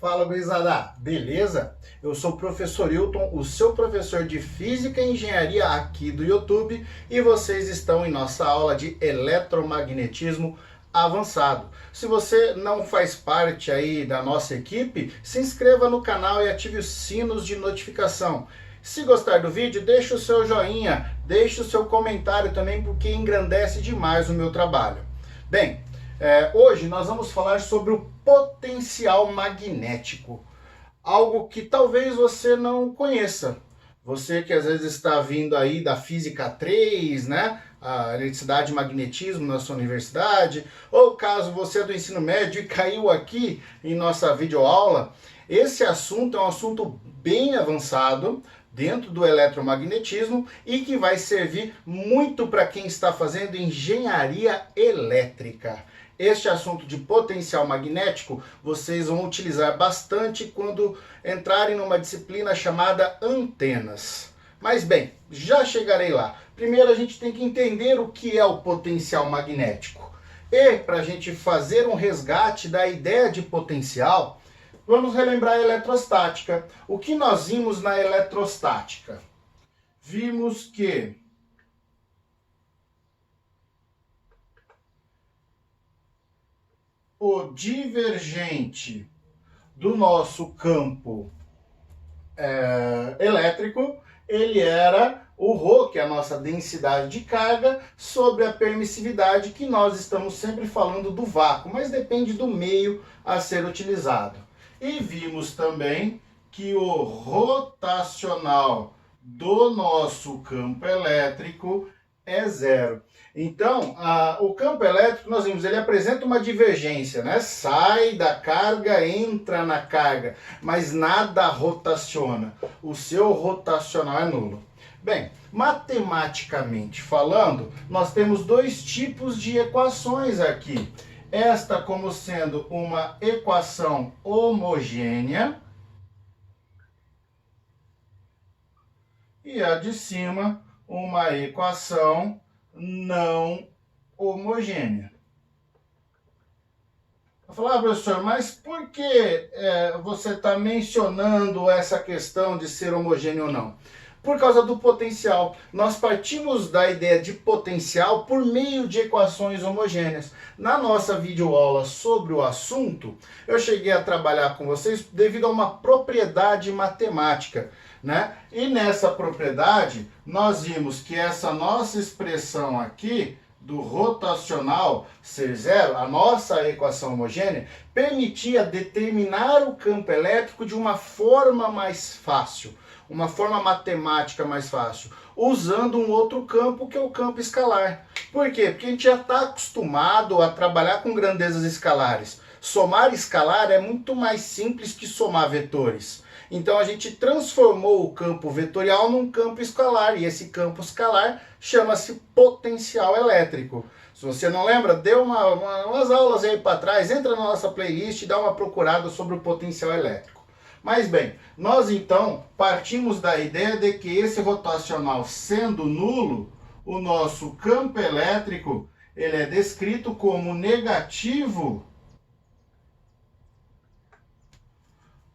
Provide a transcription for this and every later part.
Fala, gurizada! Beleza? Eu sou o professor Hilton, o seu professor de Física e Engenharia aqui do YouTube, e vocês estão em nossa aula de eletromagnetismo avançado. Se você não faz parte aí da nossa equipe, se inscreva no canal e ative os sinos de notificação. Se gostar do vídeo, deixe o seu joinha, deixe o seu comentário também, porque engrandece demais o meu trabalho. Bem, hoje nós vamos falar sobre o potencial magnético, algo que talvez você não conheça. Você que às vezes está vindo aí da Física 3, né? A eletricidade e magnetismo na sua universidade, ou caso você é do ensino médio e caiu aqui em nossa videoaula, esse assunto é um assunto bem avançado dentro do eletromagnetismo e que vai servir muito para quem está fazendo engenharia elétrica. Este assunto de potencial magnético vocês vão utilizar bastante quando entrarem numa disciplina chamada antenas. Mas bem, já chegarei lá. Primeiro a gente tem que entender o que é o potencial magnético. E para a gente fazer um resgate da ideia de potencial, vamos relembrar a eletrostática. O que nós vimos na eletrostática? Vimos que o divergente do nosso campo elétrico, ele era o ρ, que é a nossa densidade de carga, sobre a permissividade, que nós estamos sempre falando do vácuo, mas depende do meio a ser utilizado. E vimos também que o rotacional do nosso campo elétrico é zero. Então, o campo elétrico, nós vimos, ele apresenta uma divergência, né? Sai da carga, entra na carga, mas nada rotaciona. O seu rotacional é nulo. Bem, matematicamente falando, nós temos dois tipos de equações aqui. Esta como sendo uma equação homogênea e a de cima uma equação não homogênea. Eu vou falar, professor, mas por que você está mencionando essa questão de ser homogêneo ou não? Por causa do potencial. Nós partimos da ideia de potencial por meio de equações homogêneas. Na nossa videoaula sobre o assunto, eu cheguei a trabalhar com vocês devido a uma propriedade matemática, né? E nessa propriedade, nós vimos que essa nossa expressão aqui, do rotacional ser zero, a nossa equação homogênea, permitia determinar o campo elétrico de uma forma mais fácil, uma forma matemática mais fácil, usando um outro campo que é o campo escalar. Por quê? Porque a gente já está acostumado a trabalhar com grandezas escalares. Somar escalar é muito mais simples que somar vetores. Então a gente transformou o campo vetorial num campo escalar, e esse campo escalar chama-se potencial elétrico. Se você não lembra, dê umas aulas aí para trás, entra na nossa playlist e dá uma procurada sobre o potencial elétrico. Mas bem, nós então partimos da ideia de que esse rotacional sendo nulo, o nosso campo elétrico ele é descrito como negativo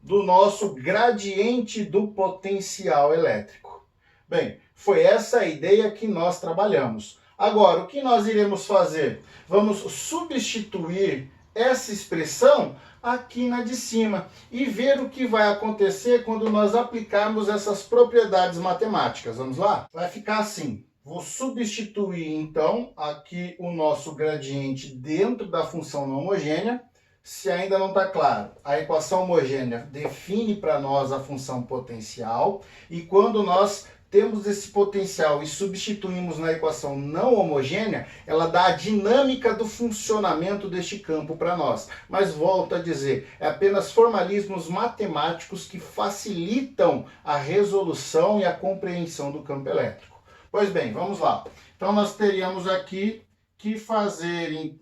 do nosso gradiente do potencial elétrico. Bem, foi essa a ideia que nós trabalhamos. Agora, o que nós iremos fazer? Vamos substituir essa expressão aqui na de cima e ver o que vai acontecer quando nós aplicarmos essas propriedades matemáticas. Vamos lá? Vai ficar assim. Vou substituir, então, aqui o nosso gradiente dentro da função não homogênea. Se ainda não está claro, a equação homogênea define para nós a função potencial, e quando nós temos esse potencial e substituímos na equação não homogênea, ela dá a dinâmica do funcionamento deste campo para nós. Mas volto a dizer, é apenas formalismos matemáticos que facilitam a resolução e a compreensão do campo elétrico. Pois bem, vamos lá. Então nós teríamos aqui que fazer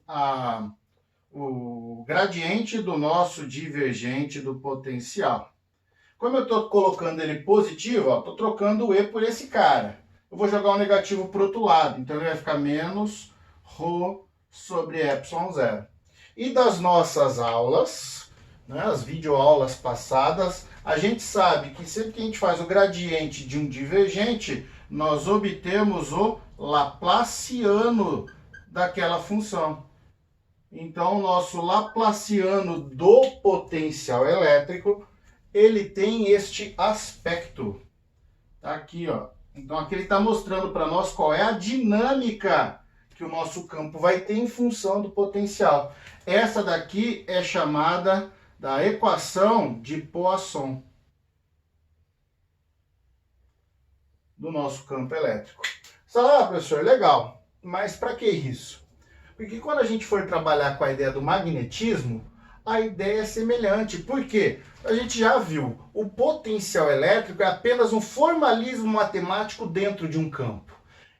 o gradiente do nosso divergente do potencial. Como eu estou colocando ele positivo, estou trocando o E por esse cara. Eu vou jogar o negativo para o outro lado, então ele vai ficar menos ρ sobre ε0. E das nossas aulas, né, as videoaulas passadas, a gente sabe que sempre que a gente faz o gradiente de um divergente, nós obtemos o laplaciano daquela função. Então, o nosso laplaciano do potencial elétrico, ele tem este aspecto. Tá aqui, ó. Então, aqui ele está mostrando para nós qual é a dinâmica que o nosso campo vai ter em função do potencial. Essa daqui é chamada da equação de Poisson do nosso campo elétrico. Professor, legal, mas para que isso? Porque quando a gente for trabalhar com a ideia do magnetismo, a ideia é semelhante. Por quê? A gente já viu, o potencial elétrico é apenas um formalismo matemático dentro de um campo.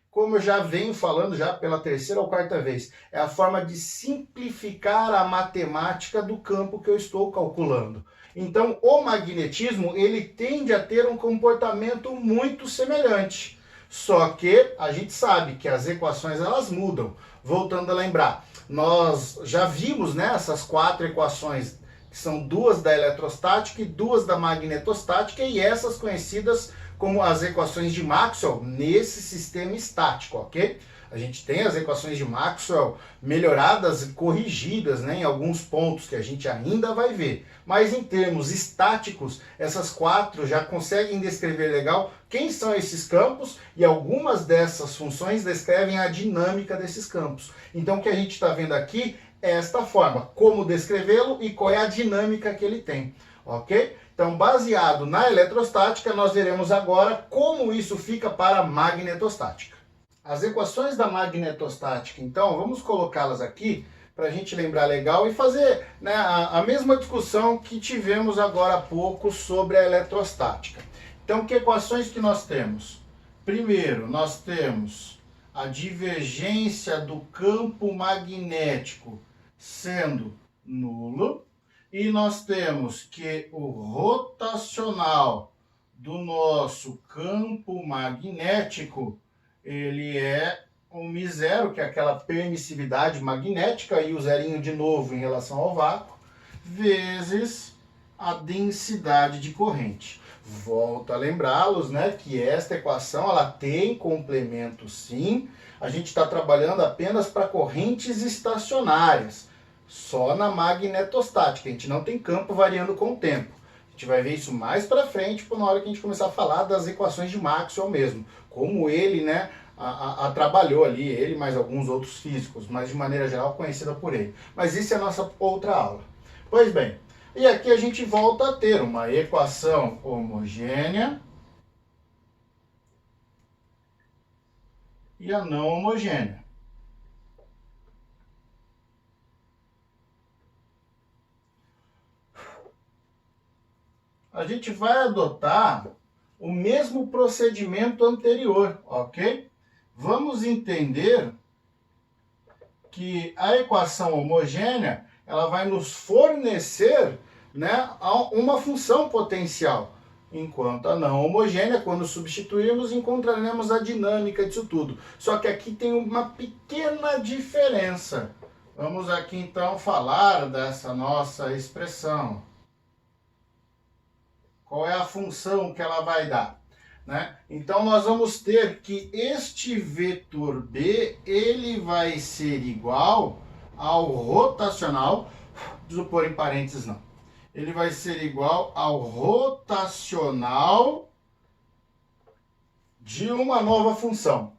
Como eu já venho falando já pela terceira ou quarta vez, é a forma de simplificar a matemática do campo que eu estou calculando. Então, o magnetismo, ele tende a ter um comportamento muito semelhante. Só que a gente sabe que as equações elas mudam. Voltando a lembrar, nós já vimos, né, essas 4 equações, que são 2 da eletrostática e 2 da magnetostática, e essas conhecidas como as equações de Maxwell nesse sistema estático, ok? A gente tem as equações de Maxwell melhoradas e corrigidas, né, em alguns pontos que a gente ainda vai ver. Mas em termos estáticos, essas 4 já conseguem descrever legal quem são esses campos, e algumas dessas funções descrevem a dinâmica desses campos. Então o que a gente está vendo aqui é esta forma, como descrevê-lo e qual é a dinâmica que ele tem, ok? Então, baseado na eletrostática, nós veremos agora como isso fica para a magnetostática. As equações da magnetostática, então, vamos colocá-las aqui para a gente lembrar legal e fazer, né, a mesma discussão que tivemos agora há pouco sobre a eletrostática. Então, que equações que nós temos? Primeiro, nós temos a divergência do campo magnético sendo nulo. E nós temos que o rotacional do nosso campo magnético, ele é o μ0, que é aquela permissividade magnética, e o zerinho de novo em relação ao vácuo, vezes a densidade de corrente. Volto a lembrá-los, né, que esta equação ela tem complemento sim. A gente está trabalhando apenas para correntes estacionárias. Só na magnetostática, a gente não tem campo variando com o tempo. A gente vai ver isso mais para frente, na hora que a gente começar a falar das equações de Maxwell mesmo. Como ele, né, trabalhou ali, ele mais alguns outros físicos, mas de maneira geral conhecida por ele. Mas isso é a nossa outra aula. Pois bem, e aqui a gente volta a ter uma equação homogênea e a não homogênea. A gente vai adotar o mesmo procedimento anterior, ok? Vamos entender que a equação homogênea ela vai nos fornecer, né, uma função potencial, enquanto a não homogênea, quando substituirmos, encontraremos a dinâmica disso tudo. Só que aqui tem uma pequena diferença. Vamos aqui então falar dessa nossa expressão. Qual é a função que ela vai dar, né? Então, nós vamos ter que este vetor B, ele vai ser igual ao rotacional, preciso pôr em parênteses não, ele vai ser igual ao rotacional de uma nova função.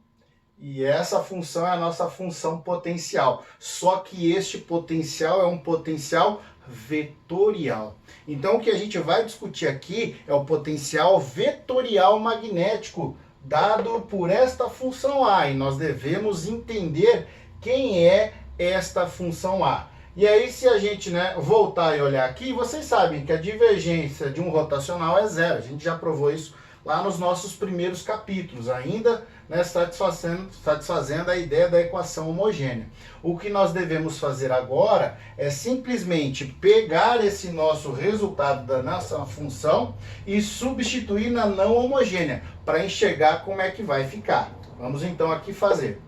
E essa função é a nossa função potencial, só que este potencial é um potencial vetorial. Então o que a gente vai discutir aqui é o potencial vetorial magnético dado por esta função A, e nós devemos entender quem é esta função A. E aí se a gente, né, voltar e olhar aqui, vocês sabem que a divergência de um rotacional é zero. A gente já provou isso lá nos nossos primeiros capítulos, ainda, né, satisfazendo a ideia da equação homogênea. O que nós devemos fazer agora é simplesmente pegar esse nosso resultado da nossa função e substituir na não homogênea, para enxergar como é que vai ficar. Vamos então aqui fazer.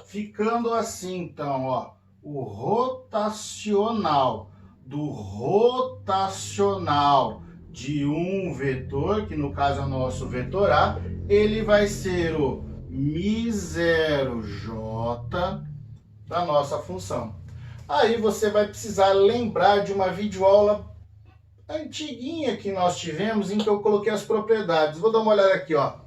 Ficando assim, então, ó, o rotacional do rotacional de um vetor, que no caso é o nosso vetor A, ele vai ser o μ0j da nossa função. Aí você vai precisar lembrar de uma videoaula antiguinha que nós tivemos, em que eu coloquei as propriedades. Vou dar uma olhada aqui, ó.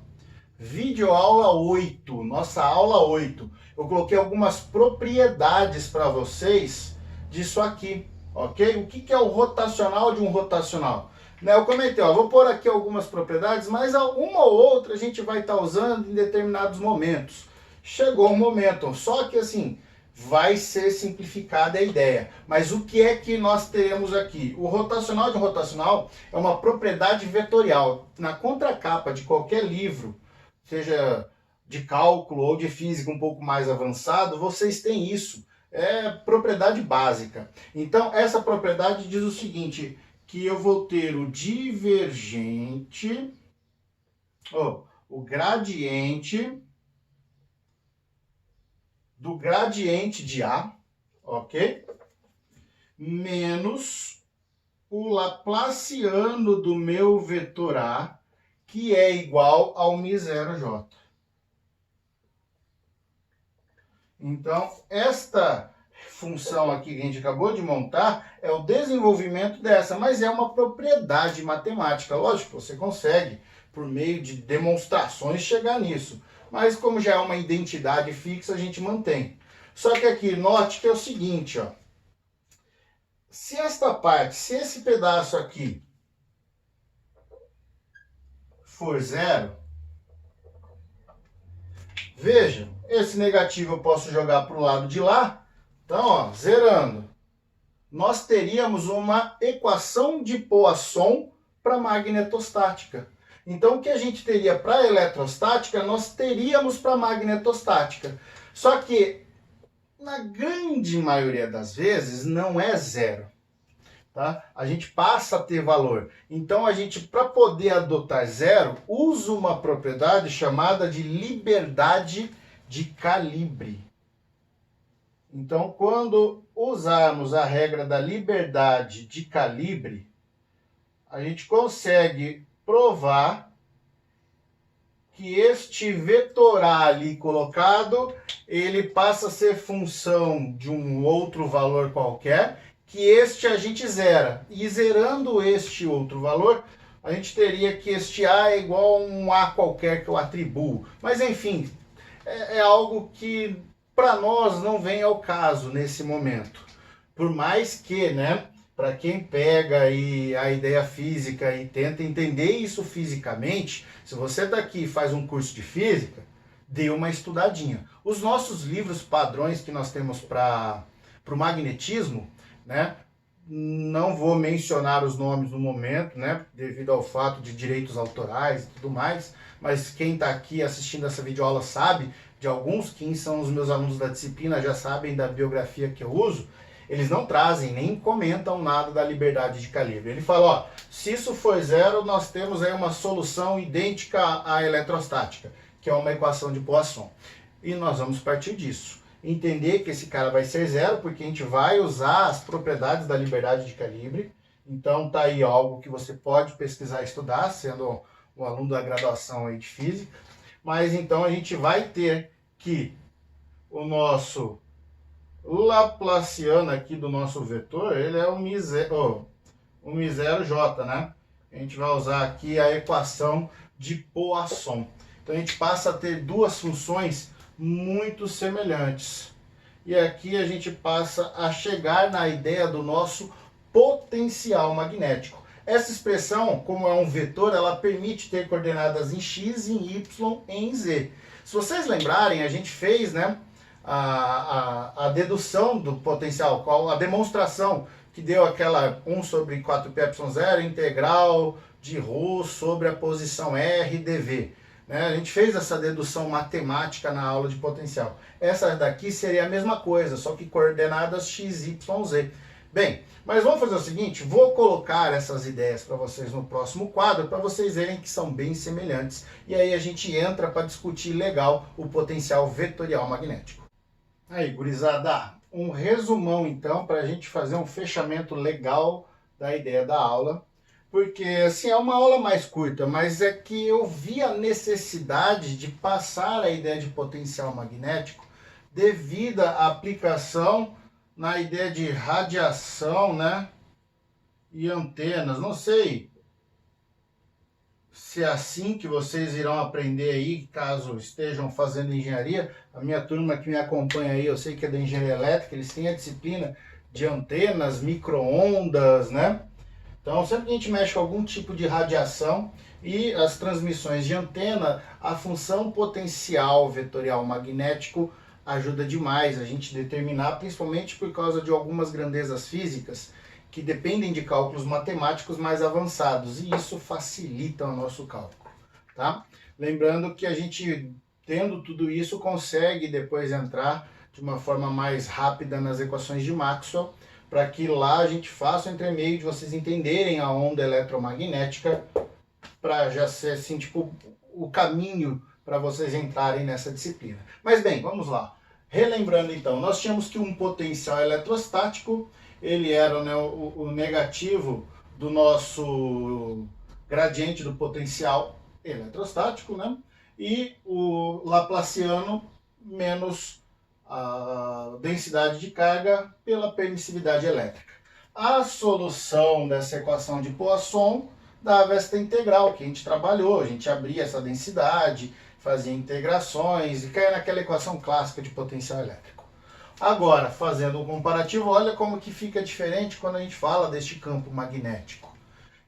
Videoaula 8, nossa aula 8. Eu coloquei algumas propriedades para vocês disso aqui, ok? O que é o rotacional de um rotacional? Eu comentei, ó, vou pôr aqui algumas propriedades, mas uma ou outra a gente vai estar usando em determinados momentos. Chegou o momento, só que assim, vai ser simplificada a ideia. Mas o que é que nós teremos aqui? O rotacional de um rotacional é uma propriedade vetorial. Na contracapa de qualquer livro, seja de cálculo ou de física um pouco mais avançado, vocês têm isso. É propriedade básica. Então, essa propriedade diz o seguinte, que eu vou ter o divergente, o gradiente do gradiente de A, ok? Menos o laplaciano do meu vetor A, que é igual ao μ0j. Então, esta função aqui que a gente acabou de montar é o desenvolvimento dessa, mas é uma propriedade matemática. Lógico, você consegue, por meio de demonstrações, chegar nisso. Mas como já é uma identidade fixa, a gente mantém. Só que aqui, note que é o seguinte, ó. Se esta parte, se esse pedaço aqui for zero, veja, esse negativo eu posso jogar para o lado de lá. Então, ó, zerando. Nós teríamos uma equação de Poisson para magnetostática. Então, o que a gente teria para a eletrostática, nós teríamos para a magnetostática. Só que, na grande maioria das vezes, não é zero. Tá? A gente passa a ter valor. Então, a gente, para poder adotar zero, usa uma propriedade chamada de liberdade de calibre. Então, quando usarmos a regra da liberdade de calibre, a gente consegue provar que este vetor A ali colocado, ele passa a ser função de um outro valor qualquer, que este a gente zera. E zerando este outro valor, a gente teria que este A é igual a um A qualquer que eu atribuo. Mas enfim, é algo que para nós não vem ao caso nesse momento. Por mais que, né, para quem pega aí a ideia física e tenta entender isso fisicamente, se você está aqui e faz um curso de física, dê uma estudadinha. Os nossos livros padrões que nós temos para o magnetismo, né, não vou mencionar os nomes no momento, né, devido ao fato de direitos autorais e tudo mais, mas quem está aqui assistindo essa videoaula sabe de alguns, quem são os meus alunos da disciplina já sabem da biografia que eu uso, eles não trazem nem comentam nada da liberdade de calibre. Ele fala, ó, se isso for zero, nós temos aí uma solução idêntica à eletrostática, que é uma equação de Poisson. E nós vamos partir disso. Entender que esse cara vai ser zero, porque a gente vai usar as propriedades da liberdade de calibre. Então tá aí algo que você pode pesquisar e estudar, sendo um aluno da graduação aí de física. Mas então a gente vai ter que o nosso laplaciano aqui do nosso vetor, ele é o μ0j, né? A gente vai usar aqui a equação de Poisson. Então a gente passa a ter duas funções muito semelhantes. E aqui a gente passa a chegar na ideia do nosso potencial magnético. Essa expressão, como é um vetor, ela permite ter coordenadas em x, em y e em z. Se vocês lembrarem, a gente fez, né, a dedução do potencial, a demonstração que deu aquela 1 sobre 4πε0 integral de ρ sobre a posição r dv. Né? A gente fez essa dedução matemática na aula de potencial. Essa daqui seria a mesma coisa, só que coordenadas x, y, z. Bem, mas vamos fazer o seguinte, vou colocar essas ideias para vocês no próximo quadro, para vocês verem que são bem semelhantes. E aí a gente entra para discutir legal o potencial vetorial magnético. Aí, gurizada, um resumão então para a gente fazer um fechamento legal da ideia da aula, porque assim é uma aula mais curta, mas é que eu vi a necessidade de passar a ideia de potencial magnético devido à aplicação na ideia de radiação, né, e antenas. Não sei se é assim que vocês irão aprender aí, caso estejam fazendo engenharia. A minha turma que me acompanha aí, eu sei que é da engenharia elétrica, eles têm a disciplina de antenas, micro-ondas, né? Então, sempre que a gente mexe com algum tipo de radiação e as transmissões de antena, a função potencial vetorial magnético ajuda demais a gente determinar, principalmente por causa de algumas grandezas físicas que dependem de cálculos matemáticos mais avançados, e isso facilita o nosso cálculo, tá? Lembrando que a gente, tendo tudo isso, consegue depois entrar de uma forma mais rápida nas equações de Maxwell, para que lá a gente faça o intermeio de vocês entenderem a onda eletromagnética, para já ser assim, tipo, o caminho para vocês entrarem nessa disciplina. Mas bem, vamos lá. Relembrando então, nós tínhamos que um potencial eletrostático, ele era, né, o negativo do nosso gradiente do potencial eletrostático, né? E o laplaciano menos a densidade de carga pela permissividade elétrica. A solução dessa equação de Poisson dava esta integral que a gente trabalhou, a gente abria essa densidade, fazia integrações e caía naquela equação clássica de potencial elétrico. Agora, fazendo um comparativo, olha como que fica diferente quando a gente fala deste campo magnético.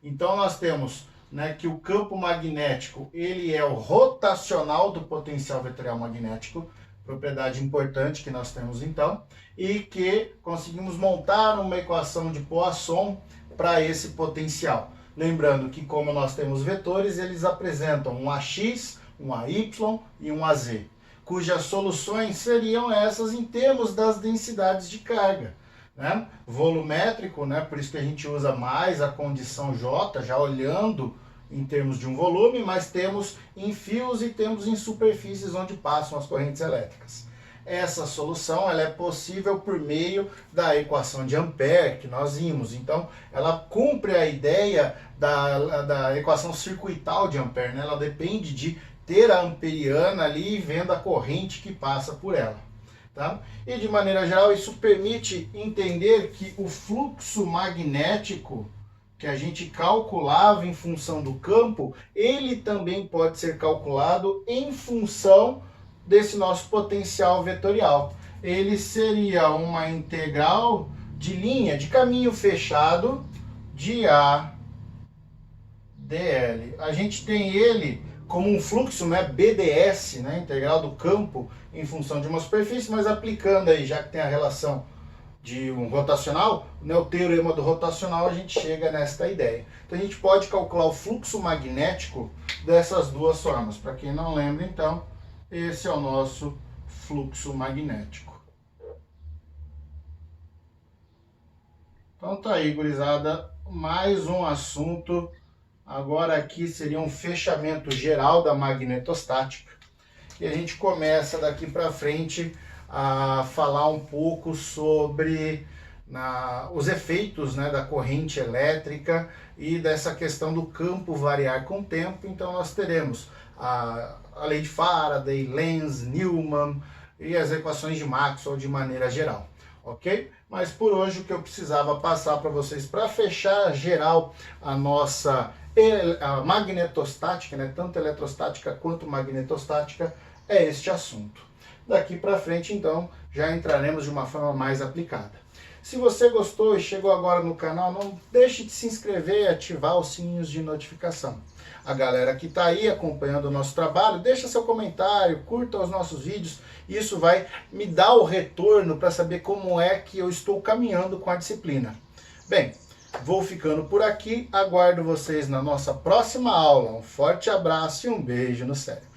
Então nós temos, né, que o campo magnético ele é o rotacional do potencial vetorial magnético, propriedade importante que nós temos então, e que conseguimos montar uma equação de Poisson para esse potencial. Lembrando que como nós temos vetores, eles apresentam um AX, um AY e um AZ, cujas soluções seriam essas em termos das densidades de carga, né? Volumétrico, né? Por isso que a gente usa mais a condição J, já olhando em termos de um volume, mas temos em fios e temos em superfícies onde passam as correntes elétricas. Essa solução ela é possível por meio da equação de Ampère que nós vimos. Então, ela cumpre a ideia da equação circuital de Ampère, né? Ela depende de ter a amperiana ali vendo a corrente que passa por ela. Tá? E de maneira geral, isso permite entender que o fluxo magnético que a gente calculava em função do campo, ele também pode ser calculado em função desse nosso potencial vetorial. Ele seria uma integral de linha, de caminho fechado, de A dl. A gente tem ele como um fluxo, né, BDS, né, integral do campo em função de uma superfície, mas aplicando aí, já que tem a relação de um rotacional, né, o teorema do rotacional, a gente chega nesta ideia. Então a gente pode calcular o fluxo magnético dessas duas formas. Para quem não lembra, então, esse é o nosso fluxo magnético. Então tá aí, gurizada, mais um assunto. Agora aqui seria um fechamento geral da magnetostática. E a gente começa daqui para frente a falar um pouco sobre os efeitos, né, da corrente elétrica e dessa questão do campo variar com o tempo. Então nós teremos a lei de Faraday, Lenz, Newman e as equações de Maxwell de maneira geral. Ok? Mas por hoje o que eu precisava passar para vocês para fechar geral a nossa magnetostática, né, tanto eletrostática quanto magnetostática, é este assunto. Daqui para frente, então, já entraremos de uma forma mais aplicada. Se você gostou e chegou agora no canal, não deixe de se inscrever e ativar os sininhos de notificação. A galera que está aí acompanhando o nosso trabalho, deixa seu comentário, curta os nossos vídeos. Isso vai me dar o retorno para saber como é que eu estou caminhando com a disciplina. Bem, vou ficando por aqui, aguardo vocês na nossa próxima aula. Um forte abraço e um beijo no cérebro.